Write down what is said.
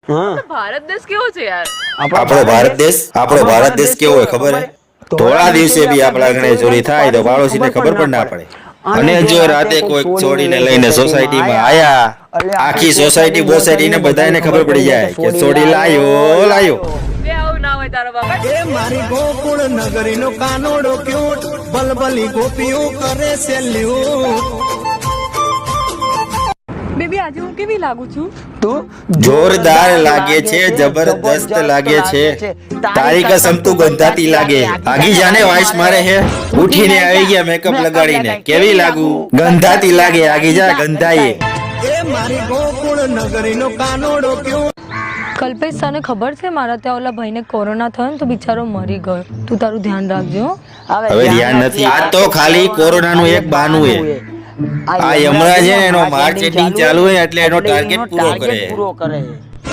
ભારત દેશ કેવો છે યાર? આપણો ભારત દેશ કેવો હોય ખબર હે? થોડા દિવસે બી આપણા ઘરે ચોરી થાય તો પાડોશીને ખબર પણ ના પડે. અને જો રાતે કોઈ ચોરીને લઈને સોસાયટીમાં આયા, આખી સોસાયટી ને બધાને ખબર પડી જાય કે ચોરી લાયો. બે આવું ના હોય તારા બાપા. એ મારી ગોકુળ નગરીનો કાનોડો ક્યુટ બલબલી ગોપીઓ કરે સેલ્યુટ. બેબી આજે હું કેવી લાગુ છું? જોરદાર લાગે છે, જબરદસ્ત લાગે છે. તારી કસમ તું ગંધાતી લાગે. આગી જાને વાઇસ મારે હે. ઉઠીને આવી ગયા મેકઅપ લગાડીને. કેવી લાગુ? ગંધાતી લાગે. આગી જા ગંધાઈ. એ મારી ગોકુળ નગરીનો કાનોડો ક્યુટ. કલ્પેશ, તને ખબર છે મારા ત્યાં ઓલા ભાઈને કોરોના થયો ને તો બિચારો મરી ગયો. તું તારું ધ્યાન રાખજો. હવે ધ્યાન નથી. આ તો ખાલી કોરોનાનું એક બહાનું હે. આ યમરાજ છે એનો માર્કેટિંગ ચાલુ હોય એટલે એનો ટાર્ગેટ પૂરો કરે.